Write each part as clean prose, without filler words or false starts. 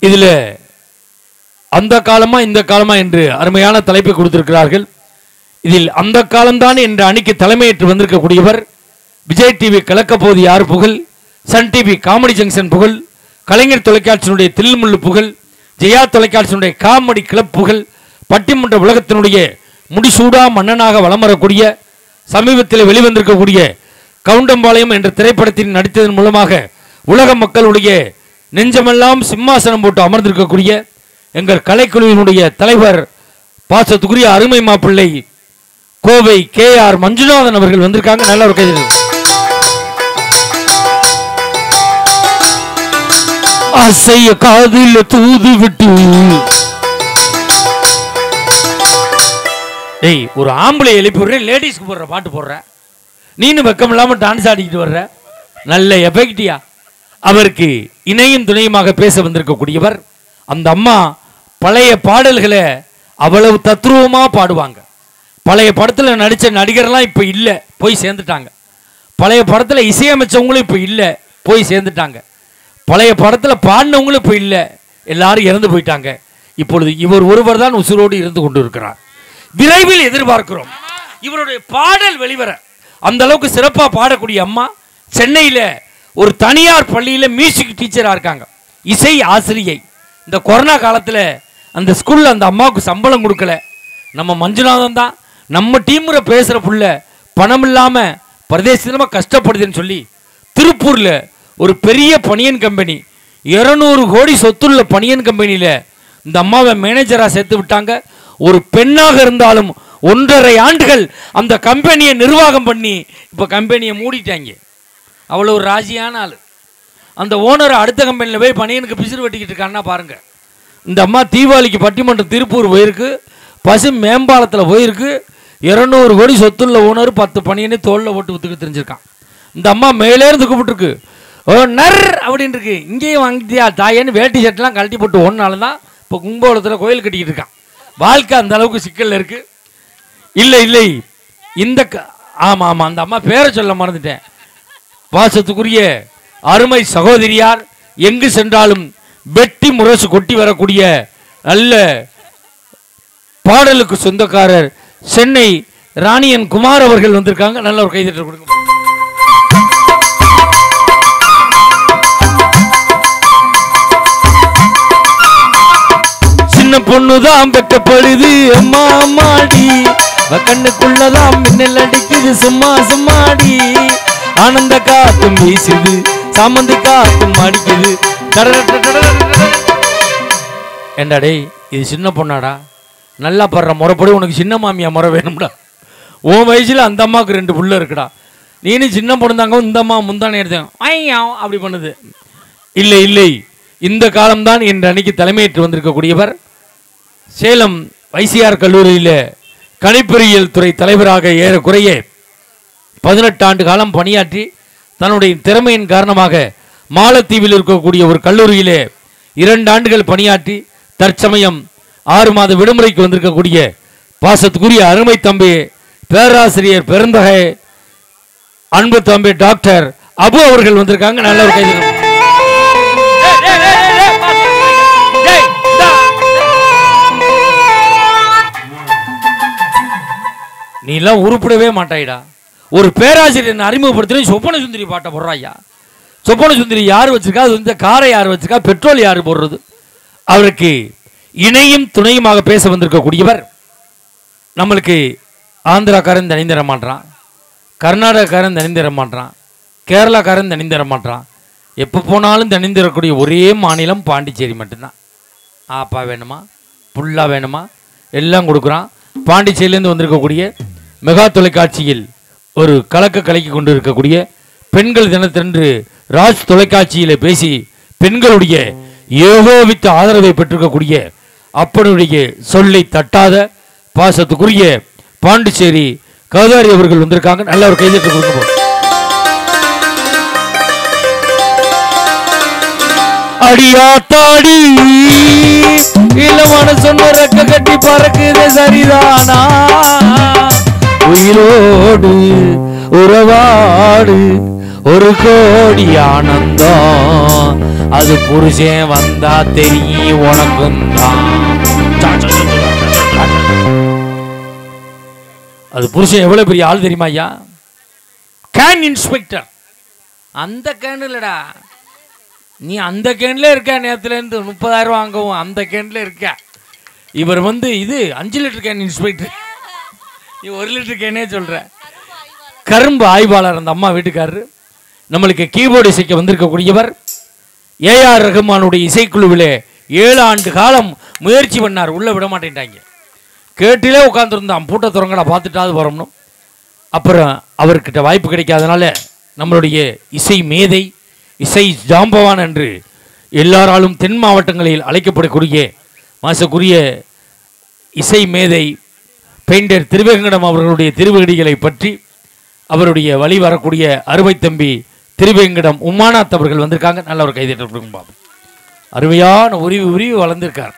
இதில் அந்த காலமா இந்த காலமா என்று அருமையான தலைப்பை கொடுத்திருக்கிறார்கள். இதில் அந்த காலம்தான் என்ற அணிக்கு தலைமையேற்று வந்திருக்கக்கூடியவர் விஜய் டிவி கலக்கப்போது யார் புகழ், சன் டிவி காமெடி ஜங்ஷன் புகழ், கலைஞர் தொலைக்காட்சியினுடைய தில்முள்ளு புகழ், ஜெயா தொலைக்காட்சியினுடைய காமெடி கிளப் புகழ், பட்டிமன்ற உலகத்தினுடைய முடிசூடா மன்னனாக வலம் வரக்கூடிய சமீபத்தில் வெளிவந்திருக்கக்கூடிய கவுண்டம்பாளையம் என்ற திரைப்படத்தில் நடித்ததன் மூலமாக உலக மக்களுடைய நெஞ்சமெல்லாம் சிம்மாசனம் போட்டு அமர்ந்திருக்கக்கூடிய எங்கள் கலைக்குழுவினுடைய தலைவர் பாசத்துக்குரிய அருமை மாப்பிள்ளை கோவை KR மஞ்சுநாதன் அவர்கள் வந்திருக்காங்க. நல்ல ஒரு கைது. ஆசைய காதில் தூது விட்டு ஒரு ஆம்பளை எழுப்பி விடுற, லேடிஸ்க்கு போடுற பாட்டு போடுற, நீனு வெக்கம் இல்லாம டான்ஸ் ஆடிக்கிட்டு வர்ற, நல்ல எஃபெக்டியா. அவருக்கு இணையும் துணையுமாக பேச வந்திருக்கக்கூடியவர் அந்த அம்மா. பழைய பாடல்களை அவ்வளவு தத்ரூபமா பாடுவாங்க. பழைய படத்தில் நடித்த நடிகர்லாம் இப்போ இல்லை, போய் சேர்ந்துட்டாங்க. பழைய படத்தில் இசையமைச்சவங்களும் இப்போ இல்லை, போய் சேர்ந்துட்டாங்க. பழைய படத்தில் பாடினவங்களும் இப்போ இல்லை, எல்லாரும் இறந்து போயிட்டாங்க. இப்பொழுது இவர் ஒருவர் தான் உசுரோடு இருந்து கொண்டு இருக்கிறார். விரைவில் எதிர்பார்க்கிறோம் இவருடைய பாடல் வெளிவர. அந்த அளவுக்கு சிறப்பாக பாடக்கூடிய அம்மா சென்னையில் ஒரு தனியார் பள்ளியில் மியூசிக் டீச்சராக இருக்காங்க, இசை ஆசிரியை. இந்த கொரோனா காலத்தில் அந்த ஸ்கூலில் அந்த அம்மாவுக்கு சம்பளம் கொடுக்கல. நம்ம மஞ்சுநாதன் தான் நம்ம டீமுறை பேசுகிற புள்ள பணம் இல்லாமல் பிரதேசமாக கஷ்டப்படுதுன்னு சொல்லி திருப்பூரில் ஒரு பெரிய பனியன் கம்பெனி, 200 கோடி சொத்துள்ள பனியன் கம்பெனியில் இந்த அம்மாவை மேனேஜராக சேர்த்து விட்டாங்க. ஒரு பெண்ணாக இருந்தாலும் 1.5 ஆண்டுகள் அந்த கம்பெனியை நிர்வாகம் பண்ணி இப்போ கம்பெனியை மூடிட்டாங்க. அவ்வளோ ஒரு ராசியான ஆள். அந்த ஓனர் அடுத்த கம்பெனியில் போய் பனியனுக்கு பிசிறு வெட்டிக்கிட்டு இருக்கான்னா பாருங்கள். இந்த அம்மா தீபாவளிக்கு பட்டிமன்றம் திருப்பூர் போயிருக்கு, பசு மேம்பாலத்தில் போயிருக்கு. 200 கோடி சொத்துள்ள ஓனர் 10 பனியனை தோளில் போட்டு வித்துக்கு தெரிஞ்சிருக்கான். இந்த அம்மா மேலேருந்து கூப்பிட்டுருக்கு, ஓ நர் அப்படின்னு இருக்கு. இங்கேயும் வாங்கிட்டியா தாயேன்னு வேட்டி ஷர்ட்லாம் கழட்டி போட்டு ஒன்னால தான் இப்போ கும்பகோணத்தில் கோயில் கட்டிக்கிட்டு இருக்கான். வாழ்க்கை அந்த அளவுக்கு சிக்கல் இருக்கு. இல்லை இல்லை இந்த ஆமாம் ஆமாம் அந்த அம்மா பேரை சொல்ல மறந்துட்டேன். பாசத்துக்குரிய அருமை சகோதரியார், எங்கு சென்றாலும் வெட்டி முரசு கொட்டி வரக்கூடிய நல்ல பாடலுக்கு சொந்தக்காரர் சென்னை ராணியன் குமார் அவர்கள் வந்திருக்காங்க. நல்ல ஒரு கைதட்டல் கொடுங்க. சின்ன பொண்ணுதான் வெட்டப்படுது அம்மா அம்மாடி, கண்ணுக்குள்ளதான் மின்னல் அடிக்குது சும்மா சும்மாடி, ஆனந்த காத்தும் வீசுது சாமந்தி காத்தும் அடிக்குது. ஏண்டாடே இது சின்ன பொண்ணாடா, நல்லா படுற முறைப்படி உனக்கு சின்ன மாமியா முறை வேணும்டா. உன் வயசில் அந்த அம்மாவுக்கு 2 புள்ள இருக்குடா, நீனு சின்ன பொண்ணு தாங்க இந்த அம்மா முந்தானே எடுத்தேன் அப்படி பண்ணுது. இல்லை இல்லை இந்த காலம்தான் என்ற அன்னைக்கு தலைமையேற்று வந்திருக்கக்கூடியவர் சேலம் வைசிஆர் கல்லூரியில் கணிப்பொறியியல் துறை தலைவராக ஏறக்குறைய 18 ஆண்டு காலம் பணியாற்றி தன்னுடைய திறமையின் காரணமாக மாலத்தீவில் இருக்கக்கூடிய ஒரு கல்லூரியிலே 2 ஆண்டுகள் பணியாற்றி தற்சமயம் 6 மாத விடுமுறைக்கு வந்திருக்கக்கூடிய பாசத்துக்குரிய அருமை தம்பி பேராசிரியர் பெருந்தகை அன்பு தம்பி டாக்டர் அபு அவர்கள் வந்திருக்காங்க. நல்ல ஒரு கைது. நீ எல்லாம் உருப்படவே மாட்டாயிடா. ஒரு பேராசிரியர் அறிமுகப்படுத்தி சொப்பன சுந்தரி பாட்டை போடுறாயா. சொப்பன சுந்தரி யார் வச்சிருக்கா, அது இந்த காரை யார் வச்சிருக்கா, பெட்ரோல் யார் போடுறது. அவருக்கு இணையும் துணையுமாக பேச வந்திருக்கக்கூடியவர் நம்மளுக்கு ஆந்திராக்காரன் தனி தர மாட்டான், கர்நாடகாக்காரன் தனி தர மாட்டான், கேரளாக்காரன் தனி தர மாட்டான். எப்போ போனாலும் தனி தரக்கூடிய ஒரே மாநிலம் பாண்டிச்சேரி மட்டும்தான். ஆப்பா வேணுமா புல்லா வேணுமா எல்லாம் கொடுக்குறான். பாண்டிச்சேரியிலேருந்து வந்திருக்கக்கூடிய மெகா தொலைக்காட்சியில் ஒரு கலக்க கலக்கி கொண்டு இருக்கக்கூடிய பெண்கள் தினத்தன்று ராஜ் தொலைக்காட்சியில் பேசி பெண்களுடைய ஏகோபித்த ஆதரவை பெற்றிருக்கக்கூடிய அப்பனுடைய சொல்லை தட்டாத பாசத்துக்குரிய பாண்டிச்சேரி கௌதாரி அவர்கள் வந்திருக்காங்க. நல்ல ஒரு கைதட்டு கொடுக்க. அடியாத்தாடி இளமான சொன்ன ரெக்க கட்டி பறக்குது சரிதானா, உயிரோடு உறவாடு ஒரு கோடி ஆனந்தம் அது புருஷன் வந்தா தெரியும் உனக்கும் தான். அது புருஷன் எவ்வளவு பெரிய ஆள் தெரியுமா ஐயா? Can inspector. அந்த கேன் இல்லடா, நீ அந்த கேன்ல இருக்க. நேரத்துல இருந்து 30,000 வாங்கவும் அந்த கேன்ல இருக்க. இவர் வந்து இது 5 லிட்டர் கேன் இன்ஸ்பெக்டர், நீ 1 லிட்டர் கேனே சொல்ற. கரும்பு ஆய்வாளர் அந்த அம்மா வீட்டுக்காரரு. நம்மளுக்கு கீபோர்டு இசைக்க வந்திருக்கக்கூடியவர். ஏஆர் ரஹ்மானுடைய இசைக்குழுவிலே 7 ஆண்டு காலம் முயற்சி பண்ணார். உள்ள விட மாட்டேன்ட்டாங்க. கேட்டிலே உட்காந்துருந்தான். பூட்டை திறங்கடா பார்த்துட்டாது போறோம்னு. அப்புறம் அவர்கிட்ட வாய்ப்பு கிடைக்காதனால நம்மளுடைய இசை மேதை, இசை ஜாம்பவான் என்று எல்லாராலும் தென் மாவட்டங்களில் அழைக்கப்படக்கூடிய மாசக்குரிய இசை மேதை பெயிண்டர் திருவேங்கடம் அவர்களுடைய திருவடிகளை பற்றி அவருடைய வழி வரக்கூடிய அருமை தம்பி திருவேங்கடம் உமாநாத் அவர்கள் வந்திருக்காங்க. நல்ல ஒரு கைதட்டல். அருமையான உருவி வளர்ந்திருக்கார்.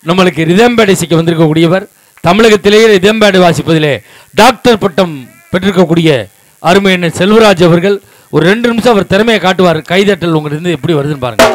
நம்மளுக்கு ரிதம்பேடு இசைக்க வந்திருக்கக்கூடியவர். தமிழகத்திலேயே ரிதம்பேடு வாசிப்பதிலே டாக்டர் பட்டம் பெற்றிருக்கக்கூடிய அருமையான செல்வராஜ் அவர்கள். ஒரு 2 நிமிஷம் அவர் திறமையை காட்டுவார். கைதட்டல் உங்களிருந்து எப்படி வருதுன்னு பாருங்க.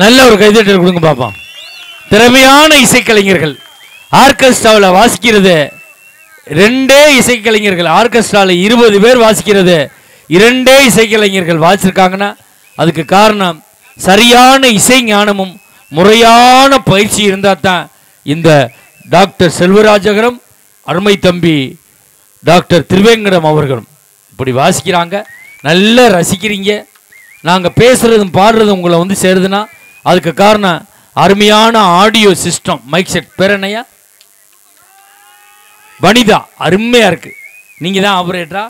நல்ல ஒரு கைதட்டல் கொடுங்க பாப்போம். திறமையான இசைக்கலைஞர்கள் ஆர்கெஸ்ட்ராவில் வாசிக்கிறது 2 இசைக்கலைஞர்கள், ஆர்கெஸ்ட்ராவில் 20 பேர் வாசிக்கிறது 2 இசைக்கலைஞர்கள் வாசிச்சிருக்காங்கன்னா அதுக்கு காரணம் சரியான இசை ஞானமும் முறையான பயிற்சி இருந்தால் தான். இந்த டாக்டர் செல்வராஜகரம், அருமை தம்பி டாக்டர் திருவேங்கடம் அவர்களும் இப்படி வாசிக்கிறாங்க. நல்லா ரசிக்கிறீங்க. நாங்கள் பேசுகிறதும் பாடுறதும் உங்களை வந்து சேருதுன்னா அதுக்கு காரணம் அருமையான ஆடியோ சிஸ்டம், மைக் செட். பேர் என்னையா? வனிதா. அருமையாக இருக்குது. நீங்கள் தான் ஆப்ரேட்டரா?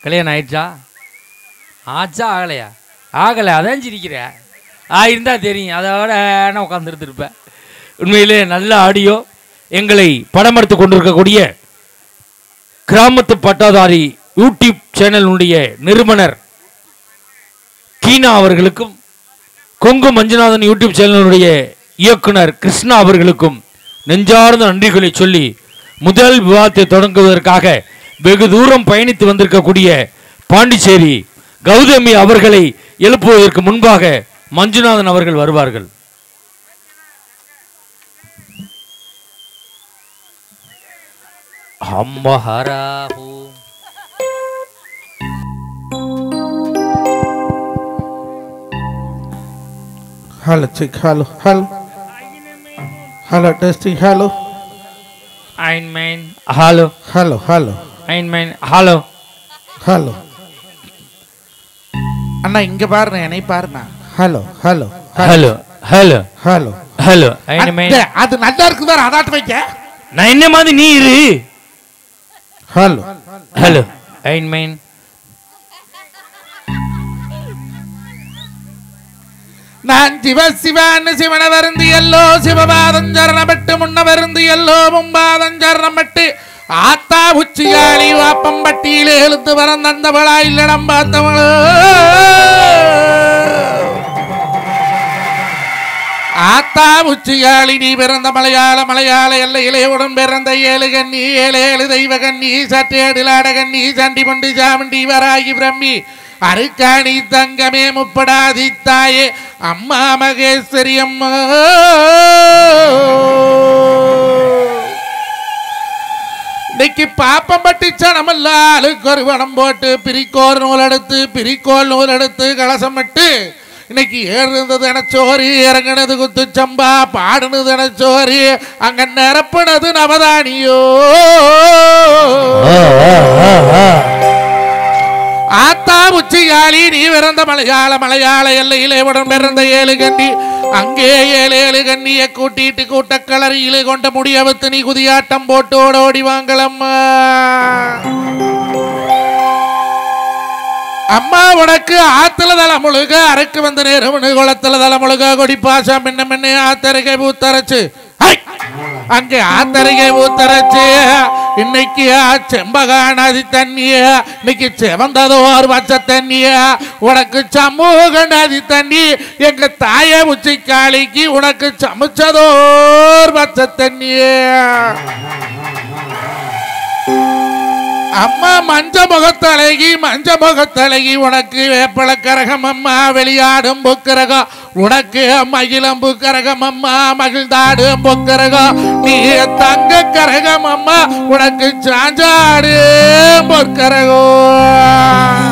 கல்யாணம் ஆயிடுச்சா? ஆச்சா ஆகலையா? ஆகலை, அதான் சிரிக்கிற. இருந்தால் தெரியும், அதோட நான் உட்காந்துருந்துருப்பேன். உண்மையிலே நல்ல ஆடியோ. எங்களை படமெடுத்து கொண்டிருக்கக்கூடிய கிராமத்து பட்டாதாரி யூடியூப் சேனலுடைய நிறுவனர் கீனா அவர்களுக்கும், கொங்கு மஞ்சுநாதன் யூடியூப் சேனலுடைய இயக்குனர் கிருஷ்ணா அவர்களுக்கும் நெஞ்சார்ந்த நன்றிகளை சொல்லி முதல் விவாதத்தை தொடங்குவதற்காக வெகு தூரம் பயணித்து வந்திருக்கக்கூடிய பாண்டிச்சேரி கௌதமி அவர்களை எழுப்புவதற்கு முன்பாக மஞ்சுநாதன் அவர்கள் வருவார்கள். Hello, check. Hello. Testing. Hello. Einman. Hello. Einman. Hello. அண்ணா இங்க பாருங்க, என்னை பாருங்க. ஹலோ. Einman. அது நல்லா இருக்கு பாரு, அதாட்ட வைக்க. நான் என்ன மாதிரி நீ இரு. ஹலோ. Einman. நான் சிவசிவான்னு சிவன வருந்தி எல்லோ சிவபாதஞ்சரணப்பட்டு முன்ன வருந்தி எல்லோ மும்பாதஞ்சரணப்பட்டு ஆத்தா உச்சியாளி வாப்பம்பட்டியிலே எழுத்து வரந்தவளா இல்லடம் பார்த்தவளோ ஆத்தா உச்சியாளி நீ பிறந்த மலையாள எல்லையிலே உடன் பிறந்த 7 கண்ணி 7 தெய்வ கண்ணி சற்றேடிலாட கண்ணி சண்டி பண்டு சாமண்டி வராகி பிரம்மி அருக்காணி தங்கமே முப்படாதி தாயே அம்மா மகேஸ்வரி அம்மா. இன்னைக்கு பாப்பம் பட்டிச்சனமெல்லாம் ஆளுக்கு ஒரு வனம் போட்டு பிரிக்கோல் நூல் எடுத்து கலசம் விட்டு இன்னைக்கு ஏறுனது எனச்சோரி, இறங்கினது குத்து சம்பா, பாடுனது எனச்சோரி, அங்க நிரப்புனது நவதானியோ. ஆத்தா உச்சியாளி நீ பிறந்த மலையாள எல்லையிலே உடன் பிறந்த 7 கண்ணி அங்கே 7 கண்ணிய கூட்டிட்டு கூட்டக்களறியிலே கொண்ட முடியவத்து நீ குதியாட்டம் போட்டு ஓடி வாங்களம்மா. அம்மா உனக்கு ஆத்துல தலை முழுக அரைக்கு வந்த நேரம் குளத்துல தலை முழுக கொடி பாசம் முன்ன ஆத்தரிகை பூத்தரைச்சு அங்கே ஆத்தரிகை ஊத்தரைச்சு இன்னைக்கு செம்பகா நதி தண்ணிய இன்னைக்கு செவந்ததோர் பச்சை தண்ணிய உனக்கு சமூக நதி தண்ணி எங்க தாய உச்சிக்காளிக்கு உனக்கு சமைச்சதோர் பச்சை தண்ணிய. அம்மா மஞ்ச முகத்தழகி உனக்கு வேப்பள கரகம் அம்மா வெளியாடும் பொக்கரகம் உனக்கு மகிழம் புக்கரகம் அம்மா மகிழ்ந்தாடும் பொக்கரகம் நீ தங்க கரகம் அம்மா உனக்கு சாஞ்சாடு பொற்கரகம்.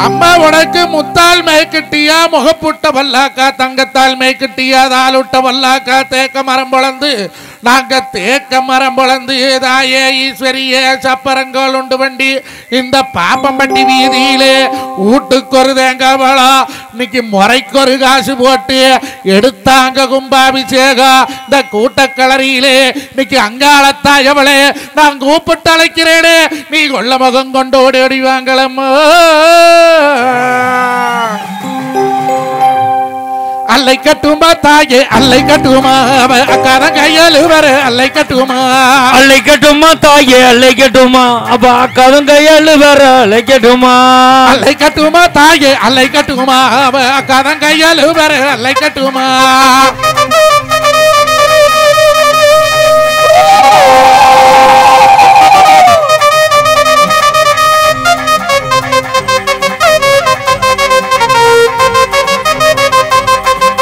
அம்மா உனக்கு முத்தால் மேய்கிட்டியா முகப்புட்ட வல்லாக்கா தங்கத்தால் மேய்கிட்டியா தாலுட்ட வல்லாக்கா தேக்க மரம் பொழந்து நாங்க தேக்க மரம் பொழந்து தாயே ஈஸ்வரியே சப்பரங்கோல் உண்டு வண்டி இந்த பாப்பம்பட்டி வீதியிலே வீட்டுக்கு ஒரு தேங்காய் பழம் இன்னைக்கு முறைக்கு ஒரு காசு போட்டு எடுத்தாங்க கும்பாபிஷேகம் இந்த கூட்டக்களறியிலே இன்னைக்கு அங்காளத்தாயவளே நான் கூப்பிட்டு அழைக்கிறேனே நீ கொள்ள முகம் கொண்டு ஓடி வாங்களம்மா. அல்லை கட்டுமா தாயே அல்லை கட்டுமா அக்கார கையாலு வர அல்லை கட்டுமா தாயே அல்லை கட்டுமா அப்ப அக்காரும் கையாலு வர அல்லை கட்டுமா தாயே அல்லை கட்டுமா அக்காரம் கையாலு வர அல்லை கட்டுமா.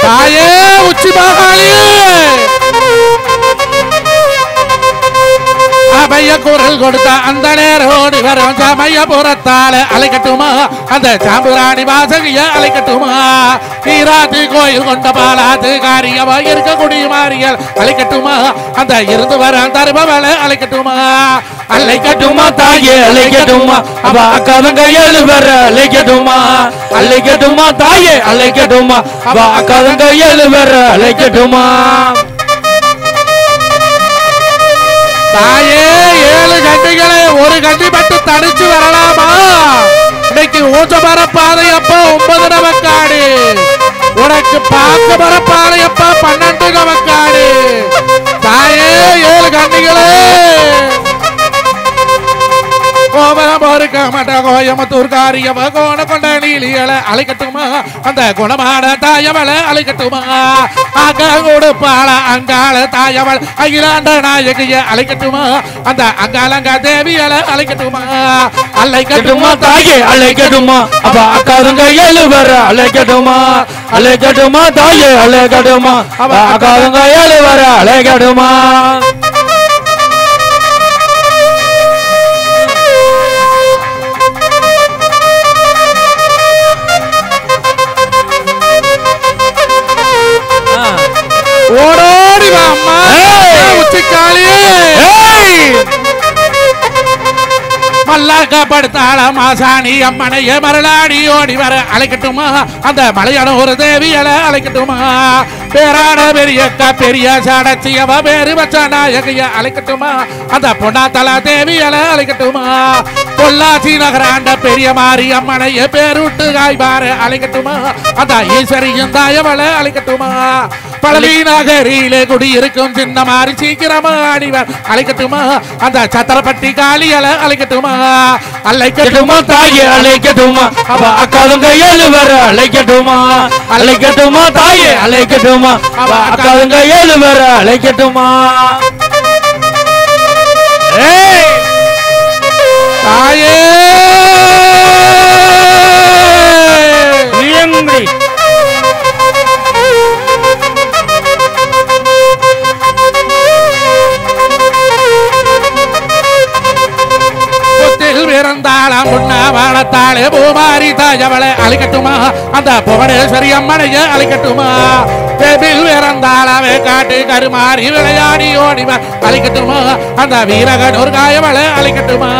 தாயே உச்சி மகாளியே அபய குரல் கொடுத்த அந்த நேரோடி வரும் சமயபுரத்தால அலைக்கட்டுமா அந்த சாம்புராணி வாசகிய அலைக்கட்டுமா ஈராத்து கோயில் கொண்ட பாலாத்து காரியமா இருக்கக்கூடிய மாறியல் அலைக்கட்டுமா அந்த இருந்து வர தருபவள அலைக்கட்டுமா அலைக்கட்டுமா தாயே அலைக்கட்டுமா அவ அக்காதங்க ஏழு வர அலைக்கட்டுமா அலைக்கட்டுமா தாயே அலைக்கட்டுமா அவ அக்காதங்க ஏழு வர அலைக்கட்டுமா தாயே ஏழு கண்டிகளை ஒரு கண்டி மட்டும் தடிச்சு வரலாமா இன்னைக்கு ஊச்ச மரப்பாதையப்பா 9 நமக்காடு உனக்கு பார்க்க மரப்பாதையப்பா 12 நமக்காடு தாயே ஏழு கண்டிகளே கோபரம் இருக்க மாட்ட கோயம்புத்தூர் காரியம கோண கொண்ட நீலியலை அழைக்கட்டுமா அந்த குணமான தாயவளை அழைக்கட்டுமா அங்க கொடுப்பாள அங்காள தாயவள் அகிலாண்ட நாயகிய அழைக்கட்டுமா அந்த அங்காளங்க தேவியலை அழைக்கட்டுமா அழைக்கட்டுமா தாயே அழைக்கட்டுமா அவ அக்காதங்க ஏழு வர அழைக்கட்டுமா அழைக்கட்டுமா தாயே அழைக்கட்டுமா அவ அக்காதங்க ஏழு வர அழைக்கட்டுமா ஓடோடி வா அம்மா உச்சிக்காளியே மல்லாக்கப்படுத்தாள மாசாணி அம்மனைய மரளாடி ஓடி வர அழைக்கட்டுமா அந்த மலையான ஒரு தேவியலை அழைக்கட்டுமா பேரான பெரியக்கா பெரிய சாடச்சியவ பேரு வச்ச நாயகிய அழைக்கட்டுமா அந்த பொன்னாத்தல தேவியலை அழைக்கட்டுமா பொள்ளாச்சி நகராண்ட பெரிய மாறி அம்மனைய பேருட்டு காய்பார அழைக்கட்டுமா அந்த ஈஸ்வரியும் தாயவளை அழைக்கட்டுமா பழனி நகரிலே குடியிருக்கும் சின்ன மாறி சீக்கிரமா அடிவர் அழைக்கட்டுமா அந்த சத்திரப்பட்டி காளியலை அழைக்கட்டுமா அழைக்கட்டுமா தாயே அழைக்கட்டுமா அவ அக்காதங்க ஏழு வர அழைக்கட்டுமா அழைக்கட்டுமா தாயே அழைக்கட்டுமா அவ அக்காதங்க ஏழு வர அழைக்கட்டுமா தாயே பிறந்தாளாம் புண்ணாவாளத்தாளே பூமாரி தாயவளை அழைக்கட்டுமா அந்த புவனேஸ்வரி அம்மனைய அழைக்கட்டுமா தேபில் பிறந்தாளாவே காட்டு கருமாறி விளையாடி ஓடிவர் அழைக்கட்டுமா அந்த வீரகனூர் காயவளை அழைக்கட்டுமா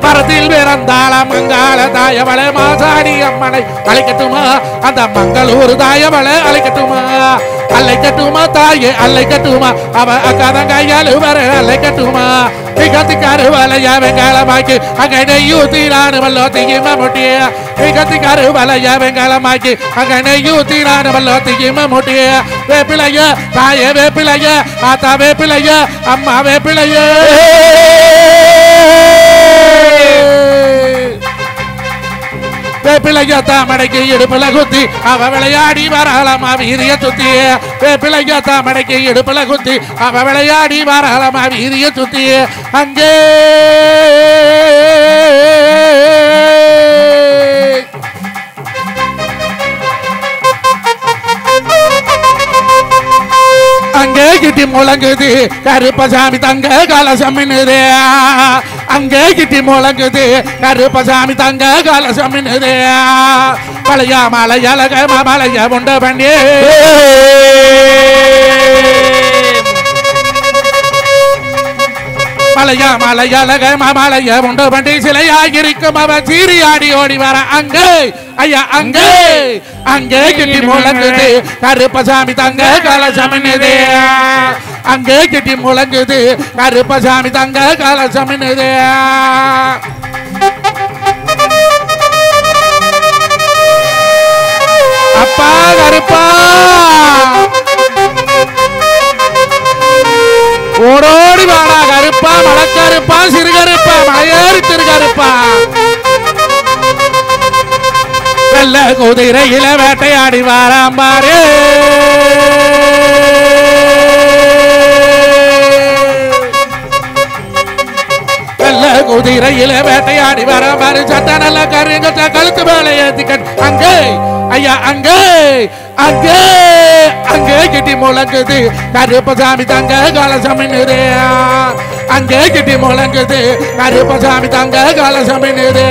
மரத்தில் பிறந்தாளாம் மங்காள தாயவளை மாசாடி அம்மனை அழைக்கட்டுமா அந்த மங்களூர் தாயவளை அழைக்கட்டுமா அழைக்கட்டுமா தாயே அழைக்கட்டுமா அவ அக்காதங்கையாலு வர அழைக்கட்டுமா கத்திக்காரு வலைய வெங்காளமாக்கி அங்க நெய்யூத்தினானு வல்லோ திகிம முட்டிய கத்திக்காரு வலைய வெங்காளமாக்கி அங்க நெய்யூத்தினானு வல்லோ திகிம முட்டிய வேப்பிலைய தாயே வேப்பிலைய ஆத்தா வேப்பிலைய அம்மா வேப்பிலைய வேப்பிலைய தாமடைக்கு இடுப்புல குத்தி அவ விளையாடி வரலமா வீரிய சுத்தி வேப்பிலைய தாமடைக்கு இடுப்புல குத்தி அவ விளையாடி வரலமா வீரிய சுத்தி அங்கே அங்கே கிட்டி முழங்குது கருப்பசாமி தங்க கலசமின்னுதே அங்கே கிட்டி முழங்குது கருப்பசாமி தங்க கலசமின்னுதே பழைய மலையழக மலைய உண்ட பண்ணி மலையா மலையழக மலைய உண்ட பண்ணி சிலையாகிருக்கும் அவ சீரியாடி ஓடி வர அங்கே ஐயா அங்கே அங்கே கிட்டி முழங்குது கருப்பசாமி தங்க கலசமின்னுதே அங்கே கிட்டி முழங்குது கருப்பசாமி தங்க கலசமின்னுதே அப்பா கருப்பா ஓடோடி வாடா கருப்பா மலக்கருப்பா சிறுகருப்பா மலையேறி திருகருப்பா வெள்ள குதிரையில வேட்டையாடி வாராம்பாரு வெள்ள குதிரையில வேட்டையாடி வர மாதிரி சட்டை நல்ல கருங்க கழுத்து மேலே ஏத்திக்கட் அங்கே ஐயா அங்கே அங்கே அங்கே கிட்டி முழங்குது கருப்பசாமி தங்க கலசமின்னுதே அங்கே கிட்டி முழங்குது கருப்பசாமி தங்க கலசமின்னுதே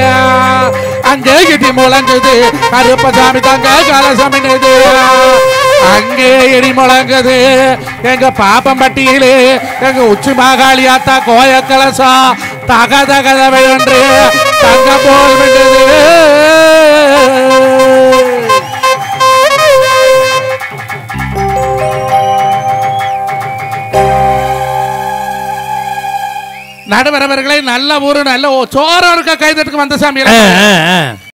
அங்கே கிட்டி முழங்குது கருப்பசாமி தங்க கலசமின்னுதே அங்கே இடி முழங்குது எங்க பாப்பம்பட்டியிலே எங்க உச்சி மாகாளியாத்தா கோய கலசா தக தகதவை ஒன்று தங்க போல் விட்டது நடுவரவர்களை நல்ல ஊரு நல்ல சோறு இருக்க கைதட்டுக்கு வந்த சாமி